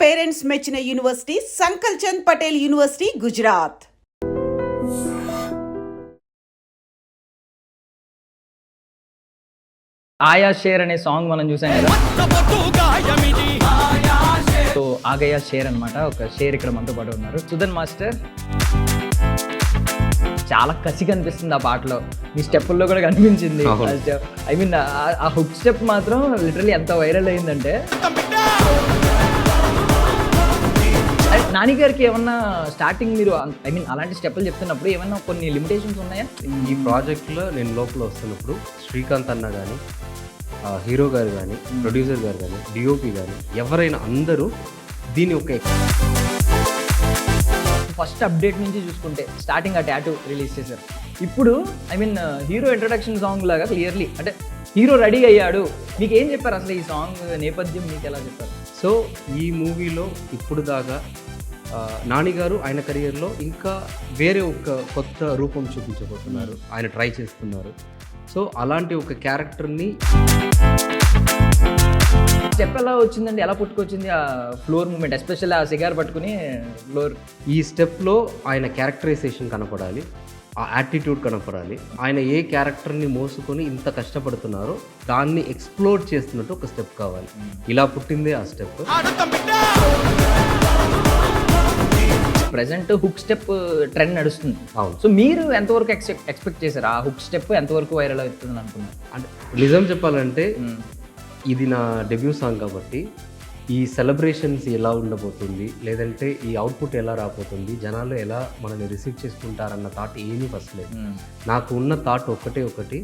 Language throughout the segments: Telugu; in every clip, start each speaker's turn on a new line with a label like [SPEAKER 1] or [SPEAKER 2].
[SPEAKER 1] పేరెంట్స్ మెచ్చిన యూనివర్సిటీ సంకల్ చంద్ పటేల్ యూనివర్సిటీ గుజరాత్.
[SPEAKER 2] ఆయా షేర్ అనే సాంగ్ మనం చూసాం కదా. సో ఆగయా షేర్ అనమాట, ఒక షేర్ ఇక్కడ మనతో పాటు ఉన్నారు. సుధన్ మాస్టర్ చాలా కసిగా అనిపిస్తుంది ఆ పాటలో, మీ స్టెప్పుల్లో కూడా కనిపించింది. ఐ మీన్ ఆ హుక్ స్టెప్ మాత్రం లిటరలీ ఎంత వైరల్ అయిందంటే. నాని గారికి ఏమన్నా స్టార్టింగ్ మీరు ఐ మీన్ అలాంటి స్టెప్పులు చెప్తున్నప్పుడు ఏమన్నా కొన్ని లిమిటేషన్స్ ఉన్నాయా?
[SPEAKER 3] ఈ ప్రాజెక్ట్లో నేను లోపల వస్తున్నప్పుడు శ్రీకాంత్ అన్న కానీ, హీరో గారు కానీ, ప్రొడ్యూసర్ గారు కానీ, డిఓపి కానీ ఎవరైనా అందరూ దీని ఒక
[SPEAKER 2] ఫస్ట్ అప్డేట్ నుంచి చూసుకుంటే స్టార్టింగ్ ఆ టాటూ రిలీజ్ చేశారు. ఇప్పుడు I mean hero introduction song లాగా క్లియర్లీ అంటే హీరో రెడీ అయ్యాడు. మీకు ఏం చెప్పారు అసలు ఈ సాంగ్ నేపథ్యం మీకు ఎలా చెప్పారు?
[SPEAKER 3] సో ఈ మూవీలో ఇప్పుడు దాకా నాని గారు ఆయన కెరియర్లో ఇంకా వేరే ఒక కొత్త రూపం చూపించబోతున్నారు, ఆయన ట్రై చేస్తున్నారు. సో అలాంటి ఒక క్యారెక్టర్ని
[SPEAKER 2] స్టెప్ ఎలా వచ్చిందండి, ఎలా పుట్టుకొచ్చింది ఆ ఫ్లోర్ మూమెంట్, ఎస్పెషల్లీ ఆ సిగార్ పట్టుకుని ఫ్లోర్?
[SPEAKER 3] ఈ స్టెప్లో ఆయన క్యారెక్టరైజేషన్ కనపడాలి, ఆ యాటిట్యూడ్ కనపడాలి. ఆయన ఏ క్యారెక్టర్ని మోసుకొని ఇంత కష్టపడుతున్నారో దాన్ని ఎక్స్ప్లోర్ చేస్తున్నట్టు ఒక స్టెప్ కావాలి. ఇలా పుట్టిందే ఆ step.
[SPEAKER 2] Present hook step trend నడుస్తుంది.
[SPEAKER 3] అవును.
[SPEAKER 2] సో మీరు ఎంతవరకు ఎక్స్పెక్ట్ చేశారు ఆ హుక్ స్టెప్ ఎంతవరకు వైరల్ అవుతుంది అనుకున్నారు?
[SPEAKER 3] అంటే నిజం చెప్పాలంటే ఇది నా డెబ్యూ సాంగ్ కాబట్టి ఈ సెలబ్రేషన్స్ ఎలా ఉండబోతుంది, లేదంటే ఈ అవుట్పుట్ ఎలా రాబోతుంది, జనాలు ఎలా మనల్ని రిసీవ్ చేసుకుంటారన్న థాట్ ఏమీ ఫస్ట్ లేదు. నాకు ఉన్న థాట్ ఒకటి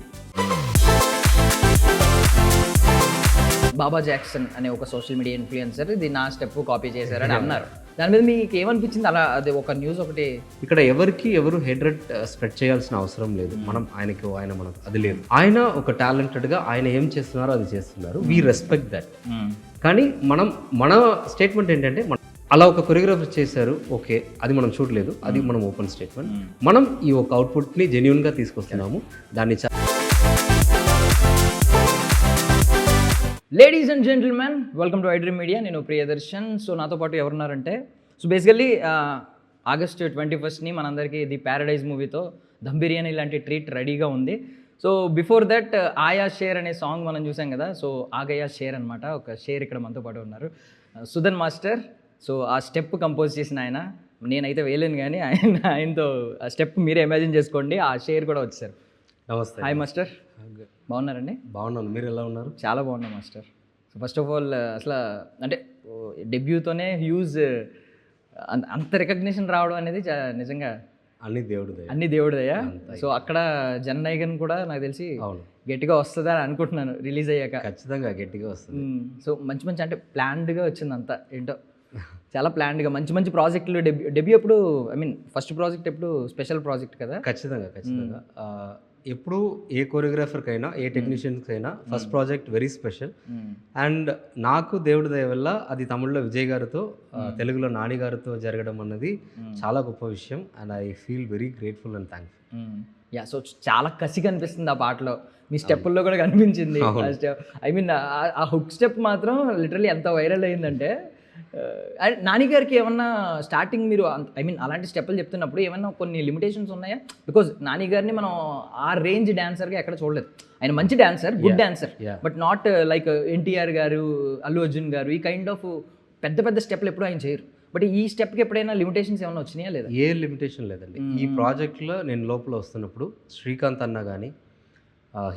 [SPEAKER 2] బాబా జాక్సన్ అనే ఒక సోషల్ మీడియా ఇన్ఫ్లుయెన్సర్ ఇది నా స్టెప్ కాపీ చేశారని అన్నారు. దాని మీద మీకు ఏమనిపించింది? అలా అది ఒక న్యూస్ ఒకటి.
[SPEAKER 3] ఇక్కడ ఎవరు హెడ్ స్ప్రెడ్ చేయాల్సిన అవసరం లేదు. మనం ఆయన మనకు అది లేదు. ఆయన ఒక టాలెంటెడ్గా ఆయన ఏం చేస్తున్నారో అది చేస్తున్నారు. We respect that. కానీ మన స్టేట్మెంట్ ఏంటంటే అలా ఒక కొరియోగ్రాఫర్ చేశారు, ఓకే, అది మనం చూడలేదు, అది మనం ఓపెన్ స్టేట్మెంట్. మనం ఈ ఒక అవుట్పుట్ని జెన్యూన్గా తీసుకొస్తున్నాము. దాన్ని
[SPEAKER 2] ladies and gentlemen, welcome to iDream Media. నేను ప్రియదర్శన్. సో నాతో పాటు ఎవరున్నారంటే, సో బేసికల్లీ ఆగస్ట్ 21st మనందరికీ ది ప్యారడైజ్ మూవీతో దమ్ బిర్యానీ లాంటి ట్రీట్ రెడీగా ఉంది. సో బిఫోర్ దట్ ఆయా షేర్ అనే సాంగ్ మనం చూసాం కదా. సో ఆగయా షేర్ అనమాట, ఒక షేర్ ఇక్కడ మనతో పాటు ఉన్నారు. సుధన్ మాస్టర్. సో ఆ స్టెప్ కంపోజ్ చేసిన ఆయన, నేనైతే వేయలేను కానీ ఆయనతో ఆ స్టెప్ మీరే ఇమాజిన్ చేసుకోండి. ఆ షేర్ కూడా వచ్చారు.
[SPEAKER 3] నమస్తే.
[SPEAKER 2] హాయ్ మాస్టర్, బాగున్నారండి?
[SPEAKER 3] బాగున్నాను, మీరు ఎలా ఉన్నారు?
[SPEAKER 2] చాలా బాగున్నాం master. So first of all అసలు అంటే డెబ్యూతోనే హ్యూజ్ అంత రికగ్నిషన్ రావడం అనేది నిజంగా అన్ని దేవుడిదయ్యా. సో అక్కడ జననాయకన్ కూడా నాకు తెలిసి గట్టిగా వస్తుందా అని అనుకుంటున్నాను రిలీజ్ అయ్యాక.
[SPEAKER 3] ఖచ్చితంగా గట్టిగా వస్తుంది.
[SPEAKER 2] సో మంచి అంటే ప్లాన్డ్గా వచ్చింది అంతా, ఏంటో చాలా ప్లాన్డ్గా మంచి ప్రాజెక్టులు. డెబ్యూ ఎప్పుడు, ఐ మీన్ ఫస్ట్ ప్రాజెక్ట్ ఎప్పుడు స్పెషల్ ప్రాజెక్ట్ కదా?
[SPEAKER 3] ఖచ్చితంగా ఎప్పుడు ఏ కొరియోగ్రాఫర్కైనా ఏ టెక్నీషియన్స్కైనా first project very special. And నాకు దేవుడి దయ వల్ల అది తమిళ్లో విజయ్ గారితో, తెలుగులో నాని గారితో జరగడం అన్నది చాలా గొప్ప విషయం. And I feel very grateful and thankful.
[SPEAKER 2] Yeah, so చాలా కసిగా అనిపిస్తుంది ఆ పాటలో, మీ స్టెప్పుల్లో కూడా కనిపించింది. ఐ మీన్ ఆ హుక్ స్టెప్ మాత్రం లిటరలీ ఎంత వైరల్ అయిందంటే. నాని గారికి ఏమన్నా స్టార్టింగ్ మీరు ఐ మీన్ అలాంటి స్టెప్పులు చెప్తున్నప్పుడు ఏమన్నా కొన్ని లిమిటేషన్స్ ఉన్నాయా? బికాజ్ నాని గారిని మనం ఆ రేంజ్ డాన్సర్గా ఎక్కడ చూడలేదు. ఆయన మంచి dancer, good dancer, but not like NTR గారు, అల్లు అర్జున్ గారు, ఈ కైండ్ ఆఫ్ పెద్ద స్టెప్లు ఎప్పుడు ఆయన చేయరు. బట్ ఈ స్టెప్కి ఎప్పుడైనా లిమిటేషన్స్ ఏమైనా వచ్చినాయా లేదా?
[SPEAKER 3] ఏ లిమిటేషన్ లేదండి. ఈ ప్రాజెక్ట్లో నేను లోపల వస్తున్నప్పుడు శ్రీకాంత్ అన్న కానీ,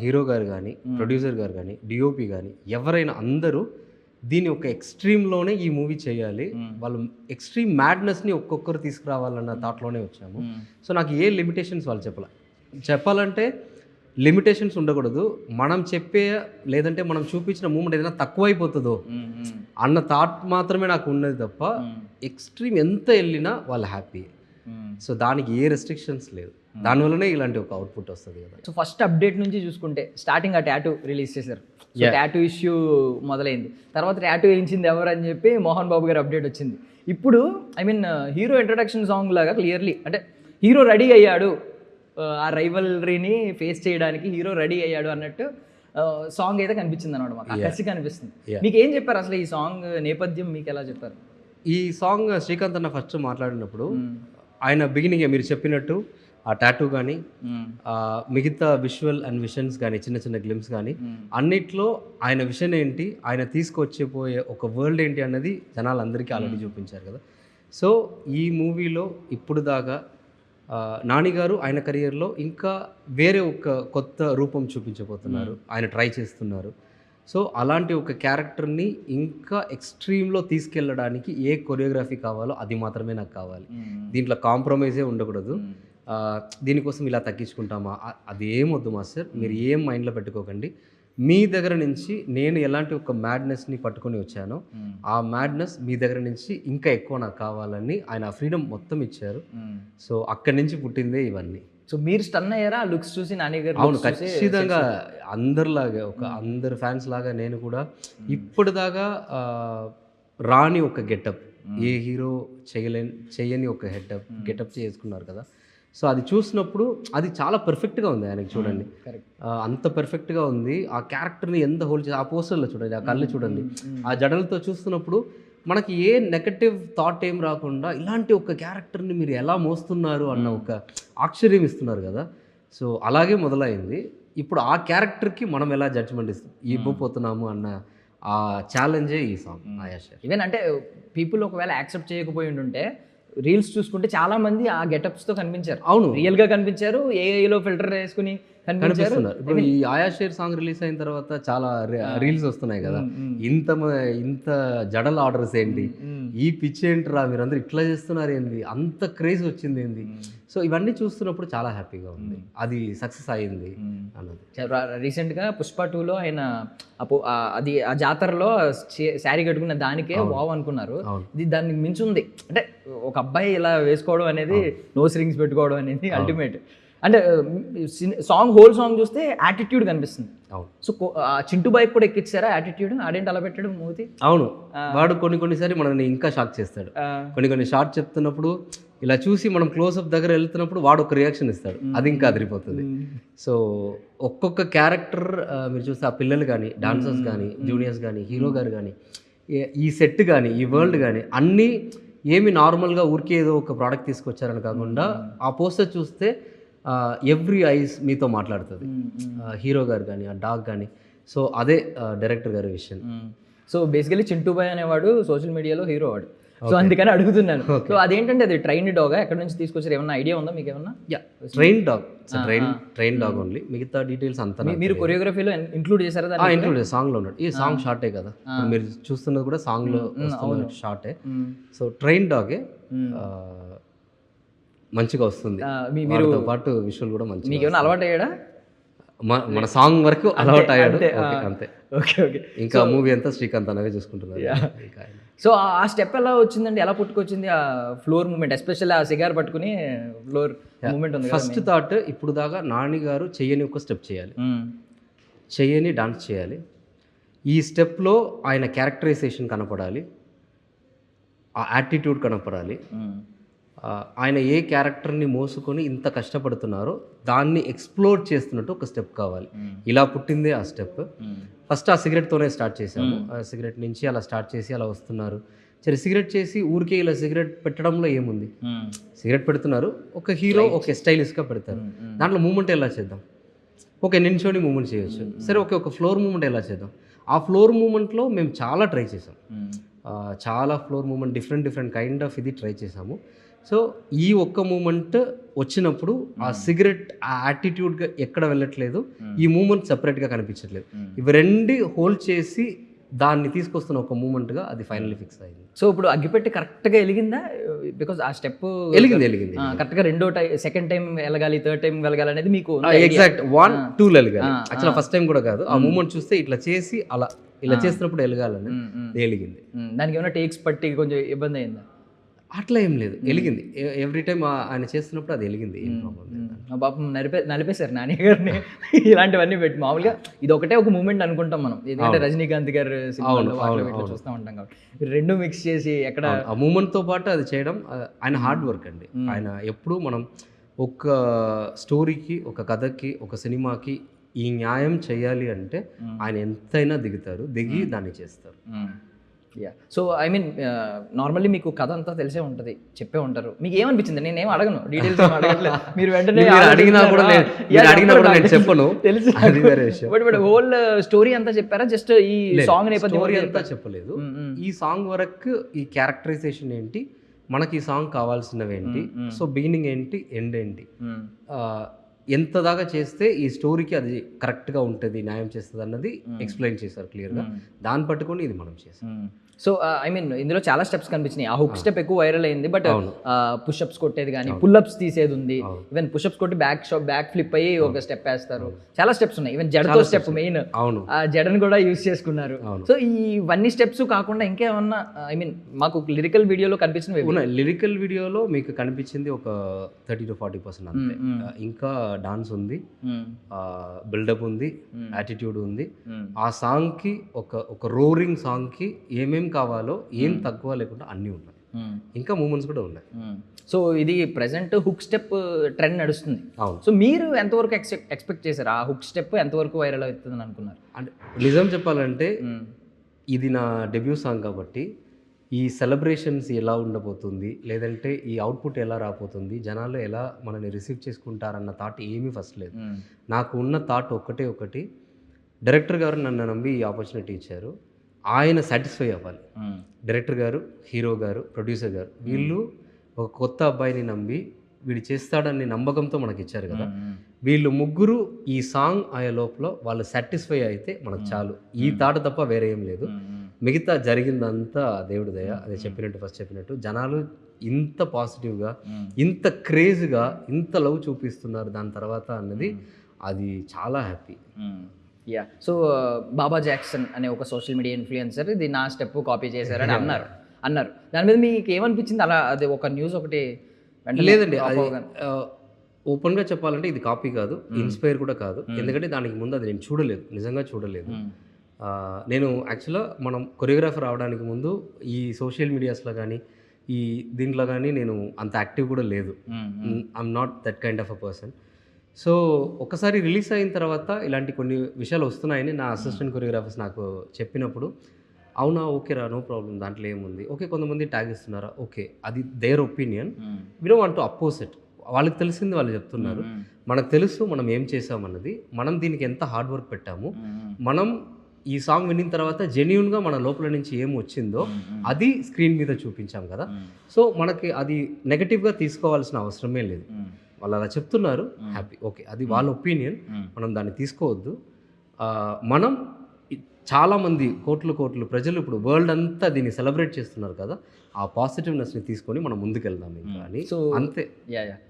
[SPEAKER 3] హీరో గారు కానీ, ప్రొడ్యూసర్ గారు కానీ, డిఓపి కానీ ఎవరైనా అందరూ దీని ఒక ఎక్స్ట్రీమ్లోనే ఈ మూవీ చేయాలి, వాళ్ళు ఎక్స్ట్రీమ్ మ్యాడ్నెస్ని ఒక్కొక్కరు తీసుకురావాలన్న థాట్లోనే వచ్చాము. సో నాకు ఏ లిమిటేషన్స్ వాళ్ళు చెప్పాలంటే లిమిటేషన్స్ ఉండకూడదు. మనం లేదంటే మనం చూపించిన మూమెంట్ ఏదైనా తక్కువైపోతుందో అన్న థాట్ మాత్రమే నాకు ఉన్నది తప్ప ఎక్స్ట్రీమ్ ఎంత వెళ్ళినా వాళ్ళు హ్యాపీ. సో దానికి ఏ రెస్ట్రిక్షన్స్ లేదు. దానివల్లనే ఇలాంటి ఒక అవుట్పుట్ వస్తుంది కదా.
[SPEAKER 2] సో ఫస్ట్ అప్డేట్ నుంచి చూసుకుంటే స్టార్టింగ్ ఆ టాటూ రిలీజ్ చేశారు. టాటూ ఇష్యూ మొదలైంది. తర్వాత టాటూ వేయించింది ఎవరు అని చెప్పి మోహన్ బాబు గారు అప్డేట్ వచ్చింది. ఇప్పుడు I mean hero introduction song లాగా క్లియర్లీ అంటే హీరో రెడీ అయ్యాడు, ఆ రైవల్రీని ఫేస్ చేయడానికి హీరో రెడీ అయ్యాడు అన్నట్టు సాంగ్ అయితే కనిపించింది అనమాట. మాకు కసి కనిపిస్తుంది. మీకు ఏం చెప్పారు అసలు ఈ సాంగ్ నేపథ్యం మీకు ఎలా చెప్పారు?
[SPEAKER 3] ఈ సాంగ్ శ్రీకాంత్ అన్న ఫస్ట్ మాట్లాడినప్పుడు ఆయన బిగినింగ్ మీరు చెప్పినట్టు ఆ టాటూ కానీ మిగతా విజువల్ అండ్ విషన్స్ కానీ చిన్న చిన్న గ్లిమ్స్ కానీ అన్నిట్లో ఆయన విషన్ ఏంటి, ఆయన తీసుకొచ్చిపోయే ఒక వరల్డ్ ఏంటి అన్నది జనాలందరికీ ఆల్రెడీ చూపించారు కదా. సో ఈ మూవీలో ఇప్పుడు దాకా నాని గారు ఆయన కెరియర్లో ఇంకా వేరే ఒక కొత్త రూపం చూపించబోతున్నారు, ఆయన ట్రై చేస్తున్నారు. సో అలాంటి ఒక క్యారెక్టర్ని ఇంకా ఎక్స్ట్రీమ్లో తీసుకెళ్ళడానికి ఏ కొరియోగ్రఫీ కావాలో అది మాత్రమే నాకు కావాలి. దీంట్లో కాంప్రమైజే ఉండకూడదు. దీనికోసం ఇలా తగ్గించుకుంటామా అది ఏమొద్దు మాస్టర్, మీరు ఏం మైండ్లో పెట్టుకోకండి. మీ దగ్గర నుంచి నేను ఎలాంటి ఒక మ్యాడ్నెస్ని పట్టుకొని వచ్చానో ఆ మ్యాడ్నెస్ మీ దగ్గర నుంచి ఇంకా ఎక్కువ నాకు కావాలని ఆయన ఫ్రీడమ్ మొత్తం ఇచ్చారు. సో అక్కడి నుంచి పుట్టిందే ఇవన్నీ.
[SPEAKER 2] సో మీరు స్టన్ అయ్యారా లుక్స్ చూసి నాని గారు?
[SPEAKER 3] అవును, ఖచ్చితంగా అందరిలాగా అందరు ఫ్యాన్స్ లాగా నేను కూడా ఇప్పటిదాకా రాని ఒక గెటప్, ఏ హీరో చేయని ఒక గెటప్ చేసుకున్నారు కదా. సో అది చూసినప్పుడు అది చాలా పర్ఫెక్ట్గా ఉంది ఆయనకి. చూడండి అంత పర్ఫెక్ట్గా ఉంది. ఆ క్యారెక్టర్ని ఎంత హోల్డ్ చేసి ఆ పోస్టర్లో చూడండి, ఆ కళ్ళు చూడండి, ఆ జడలతో చూస్తున్నప్పుడు మనకి ఏ నెగటివ్ థాట్ ఏం రాకుండా ఇలాంటి ఒక క్యారెక్టర్ని మీరు ఎలా మోస్తున్నారు అన్న ఒక ఆశ్చర్యం ఇస్తున్నారు కదా. సో అలాగే మొదలైంది. ఇప్పుడు ఆ క్యారెక్టర్కి మనం ఎలా జడ్జ్మెంట్ ఇవ్వబోతున్నాము అన్న ఆ ఛాలెంజే ఈ సాంగ్ ఆయాషర్.
[SPEAKER 2] ఈవెన్ అంటే పీపుల్ ఒకవేళ యాక్సెప్ట్ చేయకపోయి ఉంటే రీల్స్ చూసుకుంటే చాలా మంది ఆ గెటప్స్ తో కనిపించారు.
[SPEAKER 3] అవును,
[SPEAKER 2] రియల్ గా కనిపించారు, ఏఐలో ఫిల్టర్ వేసుకుని కనిపిస్తున్నారు.
[SPEAKER 3] ఇప్పుడు ఈ ఆయాషేర్ సాంగ్ రిలీజ్ అయిన తర్వాత చాలా రీల్స్ వస్తున్నాయి కదా, ఇంత జడల ఆర్డర్స్ ఏంటి, ఈ పిచ్ ఏంట్రా మీరందరూ ఇట్లా చేస్తున్నారు ఏంది, అంత క్రేజ్ వచ్చింది ఏంది. సో ఇవన్నీ చూస్తున్నప్పుడు చాలా హ్యాపీగా ఉంది, అది సక్సెస్ అయ్యింది అన్నది.
[SPEAKER 2] రీసెంట్గా పుష్ప 2లో ఆయన అది ఆ జాతరలో శారీ కట్టుకున్న దానికే వావ్ అనుకున్నారు. ఇది దానికి మించి ఉంది. అంటే ఒక అబ్బాయి ఇలా వేసుకోవడం అనేది, నోస్ రింగ్స్ పెట్టుకోవడం అనేది అల్టిమేట్. అంటే సాంగ్ హోల్ సాంగ్ చూస్తే యాటిట్యూడ్ కనిపిస్తుంది. సో చింటూ బైక్ కూడా ఎక్కిచ్చారా యాటిట్యూడ్? ఆడేంటి అలా పెట్టాడు మూవీ?
[SPEAKER 3] అవును, వాడు కొన్నిసారి మనల్ని ఇంకా షాక్ చేస్తాడు. కొన్ని షార్ట్ చెప్తున్నప్పుడు ఇలా చూసి మనం క్లోజ్అప్ దగ్గర వెళ్తున్నప్పుడు వాడు ఒక రియాక్షన్ ఇస్తాడు, అది ఇంకా అదిరిపోతుంది. సో ఒక్కొక్క క్యారెక్టర్ మీరు చూస్తే ఆ పిల్లలు కానీ, డాన్సర్స్ కానీ, జూనియర్స్ కానీ, హీరో గారు కానీ, ఈ సెట్ కానీ, ఈ వరల్డ్ కానీ అన్నీ ఏమి నార్మల్గా ఊరికే ఏదో ఒక ప్రోడక్ట్ తీసుకొచ్చారని కాకుండా ఆ పోస్టర్ చూస్తే ఎవ్రీ ఐస్ మీతో మాట్లాడుతుంది, హీరో గారు కానీ, ఆ డాగ్ కానీ. సో అదే డైరెక్టర్ గారి విషయం.
[SPEAKER 2] సో బేసికలీ చింటూ బాయ్ అనేవాడు సోషల్ మీడియాలో హీరో వాడు. సో అందుకని అడుగుతున్నాను. సో అదేంటంటే అది ట్రైన్ డాగ్, ఎక్కడ నుంచి తీసుకొచ్చారు, ఏమన్నా ఐడియా ఉందా మీకు? ఏమన్నా?
[SPEAKER 3] ట్రైన్ డాగ్ ఓన్లీ, మిగతా డీటెయిల్స్ అంతా
[SPEAKER 2] మీరు కొరియోగ్రఫీలో ఇంక్లూడ్ చేశారా?
[SPEAKER 3] ఇంక్లూడ్ సాంగ్లో ఉన్నాడు. ఈ సాంగ్ షార్టే కదా, మీరు చూస్తున్నది కూడా సాంగ్లో షార్టే. సో ట్రైన్ డాగే మంచిగా వస్తుంది, మీతో పాటు విజువల్ కూడా మంచిగా.
[SPEAKER 2] మీకు ఏమైనా అలవాటు అయ్యాడా?
[SPEAKER 3] మన సాంగ్ వరకు అలవాటు అయ్యాడు అంతే.
[SPEAKER 2] Okay okay.
[SPEAKER 3] ఇంకా మూవీ అంతా శ్రీకాంత్ అనవే చూసుకుంటున్నారు.
[SPEAKER 2] సో ఆ స్టెప్ ఎలా వచ్చిందండి, ఎలా పుట్టుకొచ్చింది ఆ ఫ్లోర్ మూమెంట్, ఎస్పెషల్లీ ఆ సిగార్ పట్టుకుని ఫ్లోర్ మూమెంట్ ఉంది?
[SPEAKER 3] ఫస్ట్ థాట్ ఇప్పుడు దాకా నాని గారు చెయ్యని ఒక స్టెప్ చేయాలి, చెయ్యని డాన్స్ చేయాలి. ఈ స్టెప్లో ఆయన క్యారెక్టరైజేషన్ కనపడాలి, ఆ యాటిట్యూడ్ కనపడాలి. ఆయన ఏ క్యారెక్టర్ని మోసుకొని ఇంత కష్టపడుతున్నారో దాన్ని ఎక్స్ప్లోర్ చేస్తున్నట్టు ఒక స్టెప్ కావాలి. ఇలా పుట్టిందే ఆ స్టెప్. ఫస్ట్ ఆ సిగరెట్తోనే స్టార్ట్ చేశాము. ఆ సిగరెట్ నుంచి అలా స్టార్ట్ చేసి అలా వస్తున్నారు. సరే సిగరెట్ చేసి ఊరికే ఇలా సిగరెట్ పెట్టడంలో ఏముంది, సిగరెట్ పెడుతున్నారు, ఒక హీరో ఒక స్టైలిష్గా పెడతారు, దాంట్లో మూమెంట్ ఎలా చేద్దాం, ఓకే నించోని మూమెంట్ చేయొచ్చు, సరే ఓకే ఒక ఫ్లోర్ మూమెంట్ ఎలా చేద్దాం. ఆ ఫ్లోర్ మూమెంట్లో మేము చాలా ట్రై చేసాం, చాలా floor moment different kind of ఇది ట్రై చేసాము. సో ఈ ఒక్క మూమెంట్ వచ్చినప్పుడు ఆ సిగరెట్ ఆ యాటిట్యూడ్గా ఎక్కడ వెళ్ళట్లేదు, ఈ మూమెంట్ సెపరేట్గా కనిపించట్లేదు, ఇవి రెండు హోల్డ్ చేసి దాన్ని తీసుకొస్తున్న ఒక మూమెంట్గా అది ఫైనల్లీ ఫిక్స్ అయింది.
[SPEAKER 2] సో ఇప్పుడు అగ్గిపెట్టి కరెక్ట్గా వెలిగిందా? బికాజ్ ఆ స్టెప్
[SPEAKER 3] వెలిగింది
[SPEAKER 2] కరెక్ట్గా సెకండ్ టైం వెళ్ళగాలి, థర్డ్ టైం వెళ్ళగాలి అనేది మీకు
[SPEAKER 3] ఎగ్జాక్ట్ 1, 2 వెళ్ళగాలి. యాక్చువల్ ఫస్ట్ టైం కూడా కాదు, ఆ మూమెంట్ చూస్తే ఇట్లా చేసి అలా ఇలా చేస్తున్నప్పుడు వెలగాలని వెలిగింది.
[SPEAKER 2] దానికి ఏమైనా టేక్స్ పట్టి కొంచెం ఇబ్బంది అయిందా?
[SPEAKER 3] అట్లా ఏం లేదు, వెలిగింది. ఎవ్రీ టైం ఆయన చేస్తున్నప్పుడు అది వెలిగింది.
[SPEAKER 2] పాపం నలిపేశారు నాని గారిని ఇలాంటివన్నీ పెట్టి. మామూలుగా ఇది ఒకటే ఒక మూమెంట్ అనుకుంటాం మనం, ఎందుకంటే రజనీకాంత్ గారు సినిమాలో చూస్తూ ఉంటాం కాబట్టి రెండు మిక్స్ చేసి ఎక్కడ
[SPEAKER 3] ఆ మూమెంట్తో పాటు అది చేయడం ఆయన హార్డ్ వర్క్ అండి. ఆయన ఎప్పుడు మనం ఒక స్టోరీకి, ఒక కథకి, ఒక సినిమాకి ఈ న్యాయం చేయాలి అంటే ఆయన ఎంతైనా దిగుతారు, దిగి దాన్ని చేస్తారు.
[SPEAKER 2] Yeah so I mean normally మీకు కథ అంతా తెలిసే ఉంటుంది, చెప్పే ఉంటారు. మీకు ఏమనిపించింది? నేనేం అడగను, డీటెయిల్స్ అడగట్లేదు. మీరు వెంటనే
[SPEAKER 3] మీరు అడిగినా కూడా నేను చెప్పను,
[SPEAKER 2] తెలుసు.
[SPEAKER 3] అది వేరే విషయం.
[SPEAKER 2] బట్ హోల్ స్టోరీ అంతా చెప్పారా? జస్ట్ ఈ సాంగ్ నేపథ్యం
[SPEAKER 3] స్టోరీ అంతా చెప్పలేదు. ఈ సాంగ్ వరకు ఈ క్యారెక్టరైజేషన్ ఏంటి, మనకి ఈ సాంగ్ కావాల్సినవి ఏంటి, సో బిగినింగ్ ఏంటి, ఎండ్ ఏంటి, ఎంత దాకా చేస్తే ఈ స్టోరీకి అది కరెక్ట్గా ఉంటుంది, న్యాయం చేస్తుంది అన్నది ఎక్స్ప్లెయిన్ చేశారు క్లియర్గా. దాన్ని పట్టుకొని ఇది మనం చేసాం.
[SPEAKER 2] సో ఐ మీన్ ఇందులో చాలా స్టెప్స్ కనిపించినాయి. ఆ హుక్ స్టెప్ ఎక్కువ వైరల్ అయింది, బట్ పుషప్స్ కొట్టేది కానీ పుల్అప్స్ తీసేది ఉంది. ఈవెన్ పుషప్స్ కొట్టి బ్యాక్ ఫ్లిప్ అయ్యి ఒక స్టెప్ వేస్తారు. చాలా స్టెప్స్ ఉన్నాయి. ఈవెన్ జడతో స్టెప్ మెయిన్, ఆ జడను కూడా యూజ్ చేసుకున్నారు. సో ఇవన్నీ స్టెప్స్ కాకుండా ఇంకేమన్నా ఐ మీన్ మాకు లిరికల్ వీడియోలో కనిపించినవి?
[SPEAKER 3] లిరికల్ వీడియోలో మీకు కనిపించింది ఒక 30 to 40% అంతే. ఇంకా డాన్స్ ఉంది, బిల్డప్ ఉంది, యాటిట్యూడ్ ఉంది. ఆ సాంగ్ కి ఒక రోరింగ్ సాంగ్ కి ఏమేమి కావాలో ఏం తక్కువ లేకుండా అన్నీ ఉన్నాయి. ఇంకా మూమెంట్స్ కూడా ఉన్నాయి.
[SPEAKER 2] సో ఇది ప్రెసెంట్ హుక్ స్టెప్ ట్రెండ్ నడుస్తుంది.
[SPEAKER 3] అవును.
[SPEAKER 2] సో మీరు ఎంతవరకు ఎక్స్పెక్ట్ చేశారు? ఆ హుక్ స్టెప్ ఎంతవరకు వైరల్ అవుతుందని అనుకున్నారు?
[SPEAKER 3] అంటే నిజం చెప్పాలంటే ఇది నా డెబ్యూ సాంగ్ కాబట్టి ఈ సెలబ్రేషన్స్ ఎలా ఉండబోతుంది, లేదంటే ఈ అవుట్పుట్ ఎలా రాబోతుంది, జనాలు ఎలా మనల్ని రిసీవ్ చేసుకుంటారన్న థాట్ ఏమీ ఫస్ట్ లేదు. నాకు ఉన్న థాట్ ఒకటి, డైరెక్టర్ గారు నన్ను నమ్మి ఈ ఆపర్చునిటీ ఇచ్చారు, ఆయన సాటిస్ఫై అవ్వాలి. డైరెక్టర్ గారు, హీరో గారు, ప్రొడ్యూసర్ గారు, వీళ్ళు ఒక కొత్త అబ్బాయిని నమ్మి వీడు చేస్తాడని నమ్మకంతో మనకి ఇచ్చారు కదా. వీళ్ళు ముగ్గురు ఈ సాంగ్ అయ్యే లోపల వాళ్ళు సాటిస్ఫై అయితే మనకు చాలు. ఈ థాట్ తప్ప వేరే ఏం లేదు. మిగతా జరిగిందంతా దేవుడి దయ. అదే ఫస్ట్ చెప్పినట్టు జనాలు ఇంత పాజిటివ్గా, ఇంత క్రేజ్గా, ఇంత లవ్ చూపిస్తున్నారు దాని తర్వాత అన్నది అది చాలా హ్యాపీ.
[SPEAKER 2] యా సో బాబా జాక్సన్ అనే ఒక సోషల్ మీడియా ఇన్ఫ్లుయెన్సర్ ఇది నా స్టెప్ కాపీ చేశారని అన్నారు. దాని మీద మీకు ఏమనిపించింది? అలా అది ఒక న్యూస్ ఒకటి
[SPEAKER 3] లేదండి, ఓపెన్గా చెప్పాలంటే ఇది కాపీ కాదు, ఇన్స్పైర్ కూడా కాదు. ఎందుకంటే దానికి ముందు అది నేను నిజంగా చూడలేదు. నేను యాక్చువల్గా మనం కొరియోగ్రాఫర్ అవడానికి ముందు ఈ సోషల్ మీడియాస్లో కానీ ఈ దీంట్లో కానీ నేను అంత యాక్టివ్ కూడా లేదు. I'm not that kind of a person. So ఒకసారి రిలీజ్ అయిన తర్వాత ఇలాంటి కొన్ని విషయాలు వస్తున్నాయని నా అసిస్టెంట్ కొరియోగ్రాఫర్స్ నాకు చెప్పినప్పుడు, అవునా, ఓకే రా, నో ప్రాబ్లం, దాంట్లో ఏముంది, ఓకే కొంతమంది ట్యాగ్ ఇస్తున్నారా, ఓకే, అది their opinion, we don't want to oppose it. వాళ్ళకి తెలిసింది వాళ్ళు చెప్తున్నారు, మనకు తెలుసు మనం ఏం చేసామన్నది, మనం దీనికి ఎంత హార్డ్ వర్క్ పెట్టాము, మనం ఈ సాంగ్ విన్న తర్వాత జెన్యూన్గా మన లోపల నుంచి ఏం వచ్చిందో అది స్క్రీన్ మీద చూపించాం కదా. సో మనకి అది నెగటివ్గా తీసుకోవాల్సిన అవసరమే లేదు. వాళ్ళు అలా చెప్తున్నారు, హ్యాపీ, ఓకే, అది వాళ్ళ ఒపీనియన్, మనం దాన్ని తీసుకోవద్దు. మనం చాలామంది కోట్లు ప్రజలు ఇప్పుడు వరల్డ్ అంతా దీన్ని సెలబ్రేట్ చేస్తున్నారు కదా, ఆ పాజిటివ్నెస్ని తీసుకొని మనం ముందుకెళ్దాం ఇంకా అని. సో అంతే.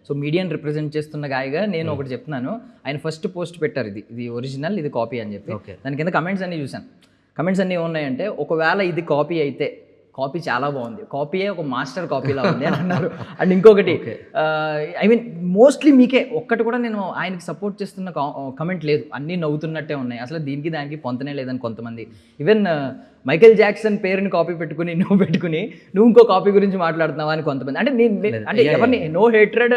[SPEAKER 2] సో మీడియాని రిప్రజెంట్ చేస్తున్న గాయగా నేను ఒకటి చెప్తున్నాను. ఆయన ఫస్ట్ పోస్ట్ పెట్టారు, ఇది ఒరిజినల్, ఇది కాపీ అని చెప్పి. దాని కింద కమెంట్స్ అన్ని చూశాను. కమెంట్స్ అన్నీ ఏమున్నాయంటే, ఒకవేళ ఇది కాపీ అయితే కాపీ చాలా బాగుంది, కాపీయే ఒక మాస్టర్ కాపీలా ఉంది అని అన్నారు. అండ్ ఇంకొకటి ఐ మీన్ మోస్ట్లీ మీకే ఒక్కటి కూడా నేను ఆయనకి సపోర్ట్ చేస్తున్న కమెంట్ లేదు, అన్నీ నవ్వుతున్నట్టే ఉన్నాయి, అసలు దీనికి దానికి పొంతనే లేదని కొంతమంది. ఈవెన్ మైకేల్ జాక్సన్ పేరుని కాపీ పెట్టుకుని నువ్వు ఇంకో కాపీ గురించి మాట్లాడుతున్నావా అని కొంతమంది. అంటే అంటే ఎవరిని నో హేట్రెడ్,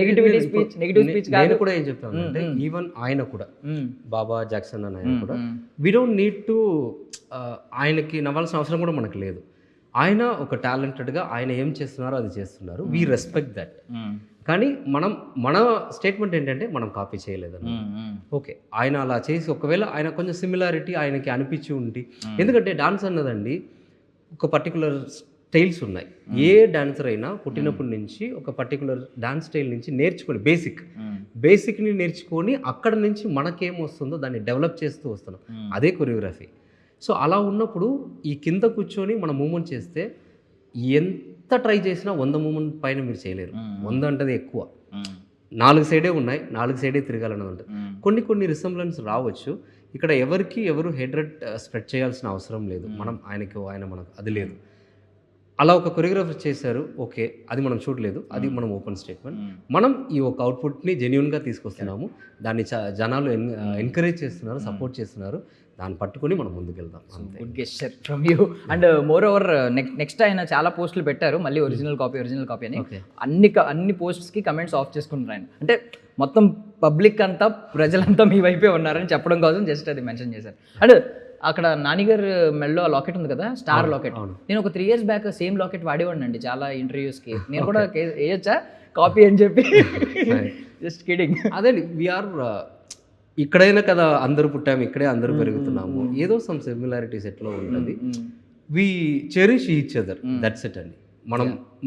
[SPEAKER 2] నెగిటివ్ స్పీచ్
[SPEAKER 3] కాదు. కూడా ఏం చెప్తాను అంటే, ఈవెన్ ఆయన కూడా బాబా జాక్సన్ అని ఆయన కూడా వి డోంట్ నీడ్ టు ఆయనకి నవ్వాల్సిన అవసరం కూడా మనకు లేదు. ఆయన ఒక టాలెంటెడ్గా ఆయన ఏం చేస్తున్నారో అది చేస్తున్నారు, వీ రెస్పెక్ట్ దట్. కానీ మన స్టేట్మెంట్ ఏంటంటే మనం కాపీ చేయలేదని. ఓకే, ఆయన అలా చేసి ఒకవేళ ఆయన కొంచెం సిమిలారిటీ ఆయనకి అనిపించి ఉండి, ఎందుకంటే డాన్స్ అన్నదండి ఒక పర్టికులర్ స్టైల్స్ ఉన్నాయి. ఏ డాన్సర్ అయినా పుట్టినప్పటి నుంచి ఒక పర్టికులర్ డాన్స్ స్టైల్ నుంచి నేర్చుకొని బేసిక్ని నేర్చుకొని అక్కడ నుంచి మనకేం వస్తుందో దాన్ని డెవలప్ చేస్తూ వస్తున్నాం, అదే కొరియోగ్రఫీ. సో అలా ఉన్నప్పుడు ఈ కింద కూర్చొని మనం మూమెంట్ చేస్తే ఎంత ట్రై చేసినా 100 మూమెంట్ పైన మీరు చేయలేరు. 100 అంటే ఎక్కువ, 4 సైడే ఉన్నాయి, 4 సైడే తిరగాలని ఉంటుంది. కొన్ని రిసెంబ్లెన్స్ రావచ్చు. ఇక్కడ ఎవరు హెడ్రెడ్ స్ప్రెడ్ చేయాల్సిన అవసరం లేదు. మనం ఆయన మనకు అది లేదు. అలా ఒక కొరియోగ్రాఫర్ చేశారు, ఓకే, అది మనం చూడలేదు, అది మనం ఓపెన్ స్టేట్మెంట్. మనం ఈ ఒక అవుట్పుట్ని జెన్యూన్గా తీసుకొస్తున్నాము, దాన్ని జనాలు ఎంకరేజ్ చేస్తున్నారు, సపోర్ట్ చేస్తున్నారు, దాన్ని పట్టుకొని మనం ముందుకెళ్దాం.
[SPEAKER 2] Good gesture from you. And moreover next ఆయన చాలా పోస్టులు పెట్టారు, మళ్ళీ ఒరిజినల్ కాపీ అని. అన్ని పోస్ట్స్కి కమెంట్స్ ఆఫ్ చేసుకుంటున్నారు ఆయన. అంటే మొత్తం పబ్లిక్ అంతా, ప్రజలంతా మీ వైపే ఉన్నారని చెప్పడం కోసం జస్ట్ అది మెన్షన్ చేశారు. అండ్ అక్కడ నానిగారు మెల్లో లాకెట్ ఉంది కదా, స్టార్ లాకెట్. నేను ఒక 3 years బ్యాక్ సేమ్ లాకెట్ వాడేవాడిని అండి చాలా ఇంటర్వ్యూస్కి. నేను కూడా వేయొచ్చా కాపీ అని చెప్పి? Just kidding.
[SPEAKER 3] అదే వీఆర్ ఇక్కడైనా కదా అందరూ పుట్టాము, ఇక్కడే అందరూ పెరుగుతున్నాము, ఏదో సమ్ సిమిలారిటీస్ ఎట్లా ఉంటుంది. We cherish each other, that's it అండి.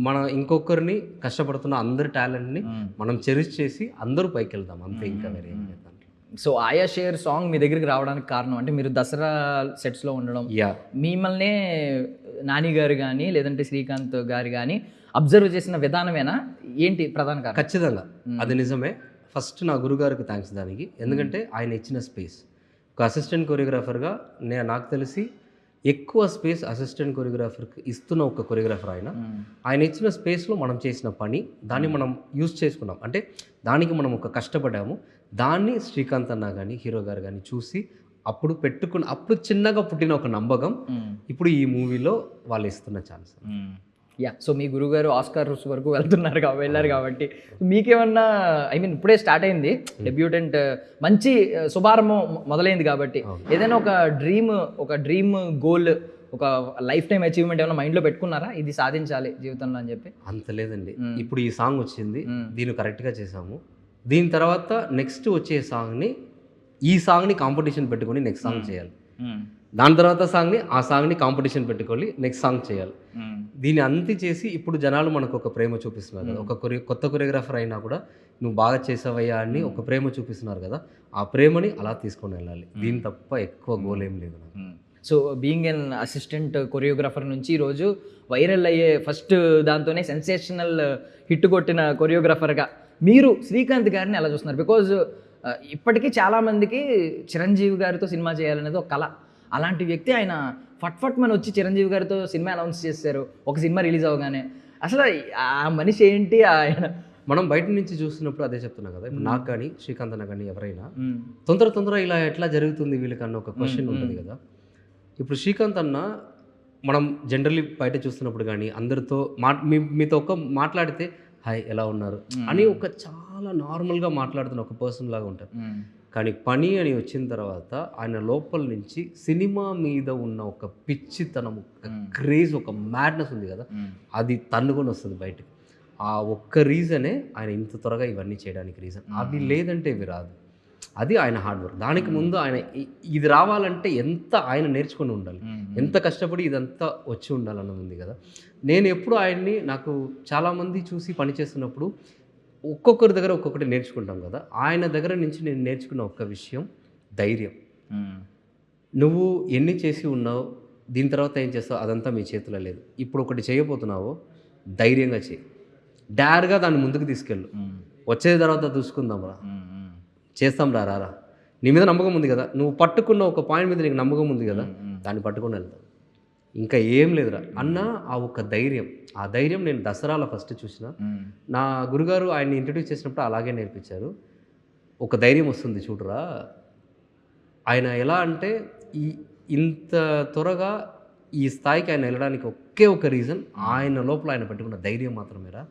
[SPEAKER 3] మన ఇంకొకరిని కష్టపడుతున్న అందరి టాలెంట్ని మనం చెరిష్ చేసి అందరూ పైకి వెళ్దాం అంతే, ఇంకా వేరే ఏం లేదు.
[SPEAKER 2] సో ఆయా షేర్ సాంగ్ మీ దగ్గరికి రావడానికి కారణం అంటే మీరు దసరా సెట్స్లో ఉండడం, మిమ్మల్నే నాని గారు కానీ లేదంటే శ్రీకాంత్ గారు కానీ అబ్జర్వ్ చేసిన విధానమేనా ఏంటి ప్రధాన కారణం?
[SPEAKER 3] ఖచ్చితంగా అది నిజమే. ఫస్ట్ నా గురుగారికి థ్యాంక్స్ దానికి, ఎందుకంటే ఆయన ఇచ్చిన స్పేస్. ఒక అసిస్టెంట్ కొరియోగ్రాఫర్గా నాకు తెలిసి ఎక్కువ స్పేస్ అసిస్టెంట్ కొరియోగ్రాఫర్కి ఇస్తున్న ఒక కొరియోగ్రాఫర్ ఆయన ఇచ్చిన స్పేస్లో మనం చేసిన పని దాన్ని మనం యూజ్ చేసుకున్నాం. అంటే దానికి మనం ఒక కష్టపడ్డాము. దాన్ని శ్రీకాంత్ అన్న కానీ హీరో గారు కానీ చూసి అప్పుడు చిన్నగా పుట్టిన ఒక నమ్మకం ఇప్పుడు ఈ మూవీలో వాళ్ళు ఇస్తున్న ఛాన్స్.
[SPEAKER 2] యా, సో మీ గురుగారు ఆస్కార్స్ వరకు వెళ్ళారు కాబట్టి మీకేమన్నా ఇప్పుడే స్టార్ట్ అయింది డెబ్యూటెంట్, మంచి శుభారంభం మొదలైంది కాబట్టి ఏదైనా ఒక డ్రీమ్ గోల్, ఒక లైఫ్ టైం అచీవ్మెంట్ ఏమైనా మైండ్లో పెట్టుకున్నారా, ఇది సాధించాలి జీవితంలో అని చెప్పి?
[SPEAKER 3] అంత లేదండి. ఇప్పుడు ఈ సాంగ్ వచ్చింది, దీన్ని కరెక్ట్గా చేసాము. దీని తర్వాత నెక్స్ట్ వచ్చే ఈ సాంగ్ని కాంపిటీషన్ పెట్టుకొని నెక్స్ట్ సాంగ్ చేయాలి. దాని తర్వాత ఆ సాంగ్ని కాంపిటీషన్ పెట్టుకొని నెక్స్ట్ సాంగ్ చేయాలి. దీన్ని అంతి చేసి ఇప్పుడు జనాలు మనకు ఒక ప్రేమ చూపిస్తున్నారు కదా, ఒక కొత్త కొరియోగ్రాఫర్ అయినా కూడా నువ్వు బాగా చేసావయ్యా అని ఒక ప్రేమ చూపిస్తున్నారు కదా, ఆ ప్రేమని అలా తీసుకొని వెళ్ళాలి. దీని తప్ప ఎక్కువ గోల్ ఏం లేదు నాకు.
[SPEAKER 2] So being an assistant choreographer నుంచి ఈరోజు వైరల్ అయ్యే ఫస్ట్ దాంతోనే సెన్సేషనల్ హిట్ కొట్టిన కొరియోగ్రాఫర్గా మీరు శ్రీకాంత్ గారిని ఎలా చూస్తున్నారు? బికాజ్ ఇప్పటికీ చాలామందికి చిరంజీవి గారితో సినిమా చేయాలనేది ఒక కళ. అలాంటి వ్యక్తి ఆయన ఫట్ మన వచ్చి చిరంజీవి గారితో సినిమా అనౌన్స్ చేశారు ఒక సినిమా రిలీజ్ అవ్వగానే. అసలు ఆ మనిషి ఏంటి ఆయన?
[SPEAKER 3] మనం బయట నుంచి చూస్తున్నప్పుడు అదే చెప్తున్నా కదా, నాకు కానీ శ్రీకాంత్ అన్న కానీ ఎవరైనా తొందర ఇలా ఎట్లా జరుగుతుంది వీళ్ళకన్నా ఒక క్వశ్చన్ ఉంటుంది కదా. ఇప్పుడు శ్రీకాంత్ అన్న మనం జనరల్లీ బయట చూస్తున్నప్పుడు కానీ అందరితో మీతో మాట్లాడితే హాయ్ ఎలా ఉన్నారు అని ఒక చాలా నార్మల్గా మాట్లాడుతున్న ఒక పర్సన్ లాగా ఉంటారు. కానీ పని అని వచ్చిన తర్వాత ఆయన లోపల నుంచి సినిమా మీద ఉన్న ఒక పిచ్చితనం, ఒక క్రేజ్, ఒక మ్యాడ్నెస్ ఉంది కదా, అది తన్నుకొని వస్తుంది బయటకు. ఆ ఒక్క రీజనే ఆయన ఇంత త్వరగా ఇవన్నీ చేయడానికి రీజన్. అది లేదంటే ఇవి రాదు. అది ఆయన హార్డ్ వర్క్. దానికి ముందు ఆయన ఇది రావాలంటే ఎంత ఆయన నేర్చుకుని ఉండాలి, ఎంత కష్టపడి ఇదంతా వచ్చి ఉండాలన్నది ఉంది కదా. నేను ఎప్పుడు ఆయన్ని నాకు చాలామంది చూసి పనిచేస్తున్నప్పుడు ఒక్కొక్కరి దగ్గర ఒక్కొక్కటి నేర్చుకుంటాం కదా, ఆయన దగ్గర నుంచి నేను నేర్చుకున్న ఒక్క విషయం ధైర్యం. నువ్వు ఎన్ని చేసి ఉన్నావు, దీని తర్వాత ఏం చేస్తావు అదంతా మీ చేతిలో లేదు. ఇప్పుడు ఒకటి చేయబోతున్నావో ధైర్యంగా చేయి, డైర్గా దాన్ని ముందుకు తీసుకెళ్ళు. వచ్చే తర్వాత చూసుకుందాం రా, చేస్తాం రారా, నీ మీద నమ్మకం ఉంది కదా, నువ్వు పట్టుకున్న ఒక పాయింట్ మీద నీకు నమ్మకం ఉంది కదా, దాన్ని పట్టుకొని వెళ్తాం, ఇంకా ఏం లేదురా అన్న ఆ ఒక ధైర్యం. ఆ ధైర్యం నేను దసరాలో ఫస్ట్ చూసిన. నా గురుగారు ఆయన్ని ఇంట్రడ్యూస్ చేసినప్పుడు అలాగే నేర్పించారు. ఒక ధైర్యం వస్తుంది చూడరా. ఆయన ఎలా అంటే ఇంత త్వరగా ఈ స్థాయికి ఆయన వెళ్ళడానికి ఒకే ఒక రీజన్ ఆయన లోపల ఆయన పెట్టుకున్న ధైర్యం మాత్రమేరా,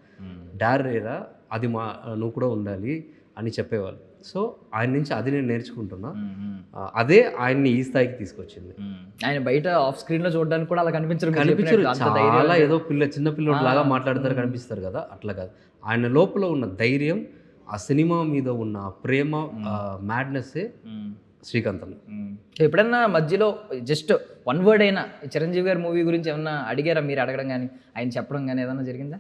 [SPEAKER 3] డారేరా, అది నువ్వు కూడా ఉండాలి అని చెప్పేవాళ్ళు. సో ఆయన నుంచి అది నేను నేర్చుకుంటున్నా. అదే ఆయన్ని ఈ స్థాయికి తీసుకొచ్చింది.
[SPEAKER 2] ఆయన బయట ఆఫ్ స్క్రీన్ లో చూడడానికి కూడా అలా కనిపించరు,
[SPEAKER 3] చాలా ఏదో చిన్న పిల్లోడు లాగా మాట్లాడతారు కనిపిస్తారు కదా, అట్లా కాదు. ఆయన లోపల ఉన్న ధైర్యం, ఆ సినిమా మీద ఉన్న ప్రేమ, మ్యాడ్నెస్సే శ్రీకాంత్ అన్న.
[SPEAKER 2] ఎప్పుడన్నా మధ్యలో జస్ట్ వన్ వర్డ్ అయినా చిరంజీవి గారి మూవీ గురించి ఏమన్నా అడిగారా? మీరు అడగడం కానీ ఆయన చెప్పడం కానీ ఏదన్నా జరిగిందా?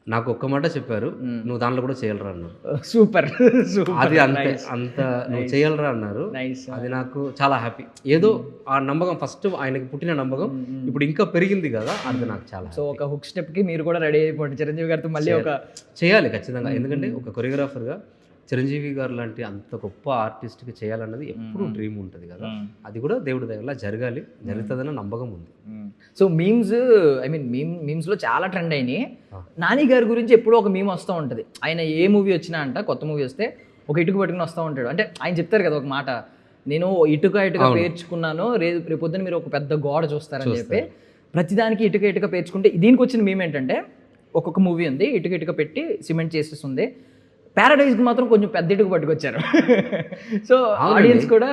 [SPEAKER 3] నాకు ఒక్క మాట చెప్పారు, నువ్వు దాంట్లో కూడా చేయాలరా అన్నారు.
[SPEAKER 2] సూపర్.
[SPEAKER 3] అది అంత నువ్వు చేయాలరా అన్నారు. అది నాకు చాలా హ్యాపీ. ఏదో ఆ నమ్మకం ఫస్ట్ ఆయనకి పుట్టిన నమ్మకం ఇప్పుడు ఇంకా పెరిగింది కదా, అది నాకు చాలా.
[SPEAKER 2] సో ఒక హుక్ స్టెప్ కి మీరు కూడా రెడీ అయిపోండి చిరంజీవి గారితో మళ్ళీ ఒక
[SPEAKER 3] చేయాలి ఖచ్చితంగా. ఎందుకంటే ఒక కొరియోగ్రాఫర్గా చిరంజీవి గారు లాంటి అంత గొప్ప ఆర్టిస్ట్కి చేయాలన్నది ఎప్పుడు డ్రీమ్ ఉంటుంది కదా, అది కూడా దేవుడి దగ్గర జరగాలి, జరుగుతుందన్న నమ్మకం ఉంది.
[SPEAKER 2] సో మీమ్స్లో చాలా ట్రెండ్ అయినాయి. నాని గారి గురించి ఎప్పుడో ఒక మీమ్ వస్తూ ఉంటుంది. ఆయన ఏ మూవీ వచ్చినా అంట, కొత్త మూవీ వస్తే ఒక ఇటుక పట్టుకుని వస్తూ ఉంటాడు. అంటే ఆయన చెప్తారు కదా ఒక మాట, నేను ఇటుక పేర్చుకున్నాను, రేపు పొద్దున మీరు ఒక పెద్ద గోడ చూస్తారని చెప్పి ప్రతిదానికి ఇటుక పేర్చుకుంటే. దీనికి వచ్చిన మీమ్ ఏంటంటే, ఒక్కొక్క మూవీ ఉంది ఇటుక పెట్టి సిమెంట్ చేసేస్తుంది, ప్యారడైజ్కి మాత్రం కొంచెం పెద్ద ఇటుక పట్టుకొచ్చారు. సో ఆడియన్స్ కూడా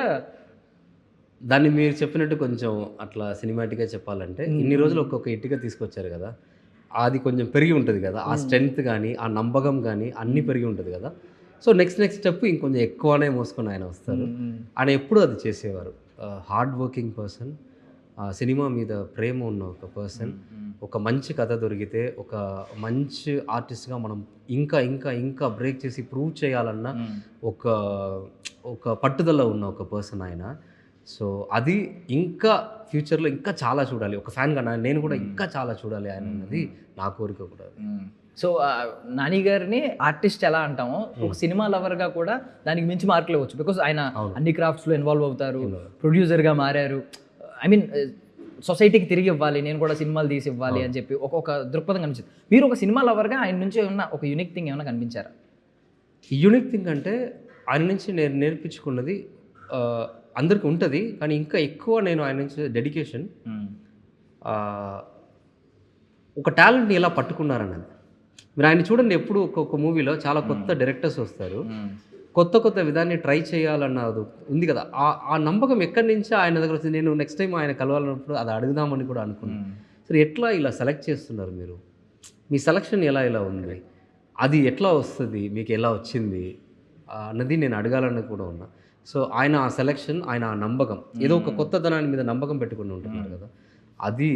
[SPEAKER 3] దాన్ని మీరు చెప్పినట్టు కొంచెం అట్లా సినిమాటిక్గా చెప్పాలంటే ఇన్ని రోజులు ఒక్కొక్క ఇటుక తీసుకొచ్చారు కదా, అది కొంచెం పెరిగి ఉంటుంది కదా, ఆ స్ట్రెంగ్త్ కానీ ఆ నమ్మకం కానీ అన్నీ పెరిగి ఉంటుంది కదా. సో నెక్స్ట్ స్టెప్ ఇంకొంచెం ఎక్కువనే మోసుకొని ఆయన వస్తారు. ఆయన ఎప్పుడు అది చేసేవారు. హార్డ్ వర్కింగ్ పర్సన్, సినిమా మీద ప్రేమ ఉన్న ఒక పర్సన్. ఒక మంచి కథ దొరికితే ఒక మంచి ఆర్టిస్ట్గా మనం ఇంకా ఇంకా ఇంకా బ్రేక్ చేసి ప్రూవ్ చేయాలన్న ఒక పట్టుదల ఉన్న ఒక పర్సన్ ఆయన. సో అది ఇంకా ఫ్యూచర్లో ఇంకా చాలా చూడాలి, ఒక ఫ్యాన్గా నేను కూడా ఇంకా చాలా చూడాలి ఆయన అన్నది నా కోరిక కూడా.
[SPEAKER 2] సో నాని గారిని ఆర్టిస్ట్ ఎలా అంటామో ఒక సినిమా లవర్గా కూడా దానికి మించి మార్కులు ఇవ్వచ్చు. బికాస్ ఆయన అన్ని క్రాఫ్ట్స్లో ఇన్వాల్వ్ అవుతారు, ప్రొడ్యూసర్గా మారారు. ఐ మీన్ సొసైటీకి తిరిగి ఇవ్వాలి, నేను కూడా సినిమాలు తీసి ఇవ్వాలి అని చెప్పి ఒక దృక్పథం కనిపించింది. మీరు ఒక సినిమా లవర్గా ఆయన నుంచి ఏమన్నా ఒక యూనిక్ థింగ్ ఏమైనా కనిపించారా?
[SPEAKER 3] యూనిక్ థింగ్ అంటే ఆయన నుంచి నేను నేర్పించుకున్నది అందరికీ ఉంటుంది, కానీ ఇంకా ఎక్కువ నేను ఆయన నుంచి డెడికేషన్, ఒక టాలెంట్ని ఎలా పట్టుకున్నారన్నది. మీరు ఆయన చూడండి, ఎప్పుడు ఒక్కొక్క మూవీలో చాలా కొత్త డైరెక్టర్స్ వస్తారు, కొత్త విధాన్ని ట్రై చేయాలన్నది ఉంది కదా, ఆ నమ్మకం ఎక్కడి నుంచి ఆయన దగ్గర వచ్చింది. నేను నెక్స్ట్ టైం ఆయన కలవాలన్నప్పుడు అది అడుగుదామని కూడా అనుకున్నాను. సరే ఎట్లా ఇలా సెలెక్ట్ చేస్తున్నారు మీరు, మీ సెలక్షన్ ఎలా ఉంది, అది ఎట్లా వస్తుంది, మీకు ఎలా వచ్చింది అన్నది నేను అడగాలని కూడా ఉన్నా. సో ఆయన ఆ సెలెక్షన్, ఆయన ఆ నమ్మకం, ఏదో ఒక కొత్తదనాన్ని మీద నమ్మకం పెట్టుకుని ఉంటున్నారు కదా, అది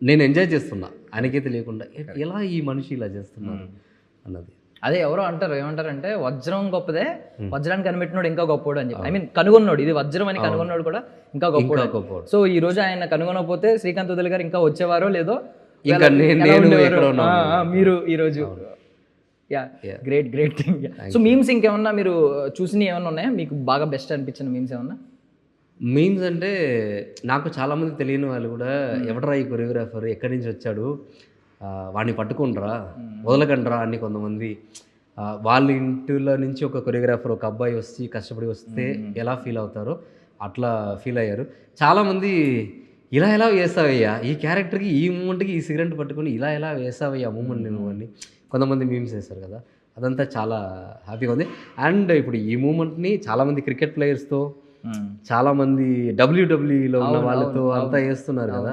[SPEAKER 3] నేను ఎంజాయ్ చేస్తున్నా. ఆయనకైతే లేకుండా ఎలా ఈ మనిషి ఇలా చేస్తున్నారు అన్నది.
[SPEAKER 2] అదే ఎవరో అంటారు, ఏమంటారంటే వజ్రం గొప్పదే, వజ్రాన్ని కనిపెట్టినోడు ఇంకా గొప్పోడు అని చెప్పి. ఐ మీన్ కనుగొన్నాడు, ఇది వజ్రం అని కనుగొన్నాడు కూడా ఇంకా గొప్పోడు. సో ఈ రోజు ఆయన కనుగొనకపోతే శ్రీకాంత్ వదిలి గారు ఇంకా వచ్చేవారో లేదో, మీరు ఈరోజు గ్రేట్ థింగ్. సో మీమ్స్ ఇంకేమన్నా మీరు చూసినవి ఏమన్నా ఉన్నాయా మీకు బాగా బెస్ట్ అనిపించిన మీమ్స్ ఏమన్నా?
[SPEAKER 3] మీమ్స్ అంటే నాకు చాలామంది తెలియని వాళ్ళు కూడా, ఎవడరా ఈ కొరియోగ్రాఫర్, ఎక్కడి నుంచి వచ్చాడు, వాడిని పట్టుకుంటారా, వదలకండ్రా అని కొంతమంది, వాళ్ళ ఇంటిలో నుంచి ఒక కొరియోగ్రాఫర్, ఒక అబ్బాయి వచ్చి కష్టపడి వస్తే ఎలా ఫీల్ అవుతారో అట్లా ఫీల్ అయ్యారు. చాలామంది ఇలా వేసావయ్యా, ఈ క్యారెక్టర్కి ఈ మూమెంట్కి ఈ సిగరెట్ పట్టుకొని ఇలా వేసావయ్యా మూమెంట్ నేను అని కొంతమంది మీమ్స్ వేస్తారు కదా, అదంతా చాలా హ్యాపీగా ఉంది. అండ్ ఇప్పుడు ఈ మూమెంట్ని చాలామంది క్రికెట్ ప్లేయర్స్తో, చాలామంది WWEలో ఉన్న వాళ్ళతో అంతా వేస్తున్నారు కదా.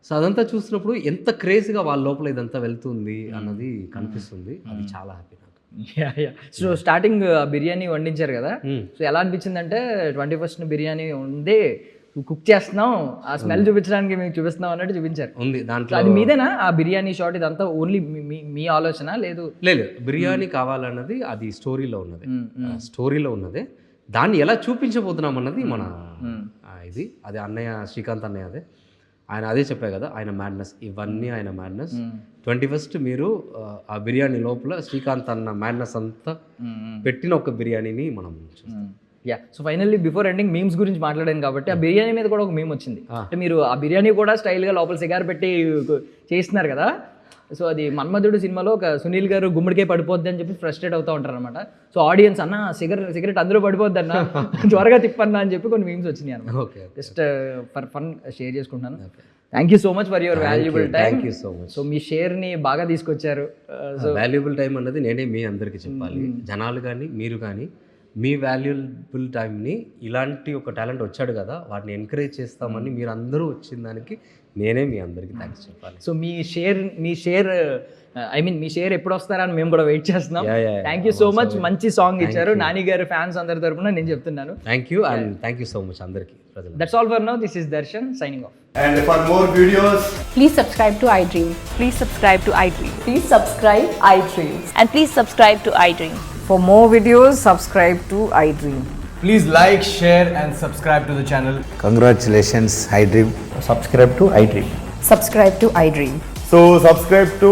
[SPEAKER 3] సో అదంతా చూసినప్పుడు ఎంత క్రేజ్గా వాళ్ళ లోపల ఇదంతా వెళ్తుంది అన్నది కనిపిస్తుంది. అది చాలా హ్యాపీ నాకు.
[SPEAKER 2] సో స్టార్టింగ్ బిర్యానీ వండించారు కదా, సో ఎలా అనిపించింది అంటే 21st బిర్యానీ ఉంది, కుక్ చేస్తున్నాం, ఆ స్మెల్ చూపించడానికి మీకు చూపిస్తున్నాం అన్నట్టు చూపించారు.
[SPEAKER 3] ఉంది దాంట్లో.
[SPEAKER 2] అది మీదేనా ఆ బిర్యానీ షాట్? ఇదంతా ఓన్లీ మీ ఆలోచన? లేదు
[SPEAKER 3] బిర్యానీ కావాలన్నది అది స్టోరీలో ఉన్నదే, దాన్ని ఎలా చూపించబోతున్నాం అన్నది మన ఇది. అది అన్నయ్య, శ్రీకాంత్ అన్నయ్య, ఆయన అదే చెప్పారు కదా, ఆయన మ్యాడ్నెస్, ఇవన్నీ ఆయన మ్యాడ్నెస్. 21st మీరు ఆ బిర్యానీ లోపల శ్రీకాంత్ అన్న మ్యాడ్నెస్ అంతా పెట్టిన ఒక బిర్యానీని మనం చూస్తాం.
[SPEAKER 2] So finally before ending memes గురించి మాట్లాడాను కాబట్టి, ఆ బిర్యానీ మీద కూడా ఒక మీమ్ వచ్చింది. అంటే మీరు ఆ బిర్యానీ కూడా స్టైల్గా లోపల సిగార్ పెట్టి చేస్తున్నారు కదా. సో అది మన్మధుడు సినిమాలో ఒక సునీల్ గారు గుమ్మడికే పడిపోద్ది అని చెప్పి ఫ్రస్ట్రేట్ అవుతూ ఉంటారు అనమాట. సో ఆడియన్స్ అన్న సిగరెట్ అందులో పడిపోద్ది అన్న, త్వరగా తిప్పన్నా అని చెప్పి కొన్ని మీమ్స్ వచ్చినాయి అనమాట. జస్ట్ ఫర్ ఫన్ షేర్ చేసుకుంటున్నాను. Thank you so much for your valuable time.
[SPEAKER 3] Thank you so much.
[SPEAKER 2] So మీ షేర్ని బాగా తీసుకొచ్చారు.
[SPEAKER 3] సో వాల్యుబుల్ టైం అన్నది నేనే మీ అందరికీ చెప్పాలి. జనాలు కానీ మీరు కానీ మీ వాల్యుబుల్ టైంని, ఇలాంటి ఒక టాలెంట్ వచ్చాడు కదా, వాటిని ఎంకరేజ్ చేస్తామని మీరు అందరూ వచ్చిన దానికి నేనే మీ అందరికీ థ్యాంక్స్ చెప్పాలి.
[SPEAKER 2] సో మీ షేర్ ఐ మీన్ మీ షేర్ ఎప్పుడు వస్తారని మేము కూడా వెయిట్ చేస్తున్నాం. Thank you so much. మంచి సాంగ్ ఇచ్చారు. నాని గారి ఫ్యాన్స్ అందరి తరపున నేను చెప్తున్నాను
[SPEAKER 3] thank you. And thank you so much అందరికీ.
[SPEAKER 2] That's all for now. This is Darshan signing off.
[SPEAKER 4] And for more videos,
[SPEAKER 5] please subscribe to iDream.
[SPEAKER 6] Please subscribe to iDream.
[SPEAKER 5] Please subscribe iDream.
[SPEAKER 6] And please subscribe to iDream.
[SPEAKER 5] For more videos, subscribe to iDream.
[SPEAKER 4] please like, share and subscribe to the channel.
[SPEAKER 7] Congratulations, iDream.
[SPEAKER 8] Subscribe to iDream.
[SPEAKER 5] Subscribe to iDream.
[SPEAKER 4] So subscribe to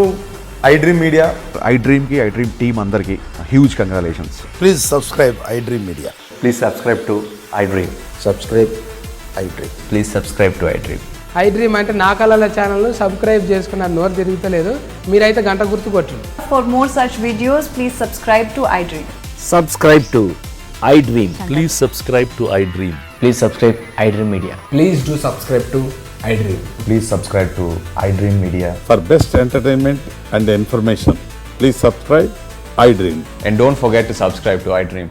[SPEAKER 4] iDream Media.
[SPEAKER 8] iDream ki iDream team andarki huge congratulations.
[SPEAKER 7] Please subscribe iDream Media.
[SPEAKER 8] Please subscribe to iDream.
[SPEAKER 7] Subscribe iDream.
[SPEAKER 8] Please subscribe to iDream.
[SPEAKER 9] iDream అంటే నా కళల ఛానల్ను సబ్స్క్రైబ్ చేసుకున్న నోరు తిరుగుతలేదు, మీరైతే గంట గుర్తు కొట్టండి.
[SPEAKER 5] For more such videos, please subscribe to iDream.
[SPEAKER 8] Subscribe to iDream.
[SPEAKER 10] Please subscribe to iDream.
[SPEAKER 8] Please subscribe iDream Media.
[SPEAKER 4] Please do subscribe to iDream.
[SPEAKER 8] Please subscribe to iDream Media.
[SPEAKER 10] For best entertainment and information, please subscribe iDream.
[SPEAKER 8] And don't forget to subscribe to iDream.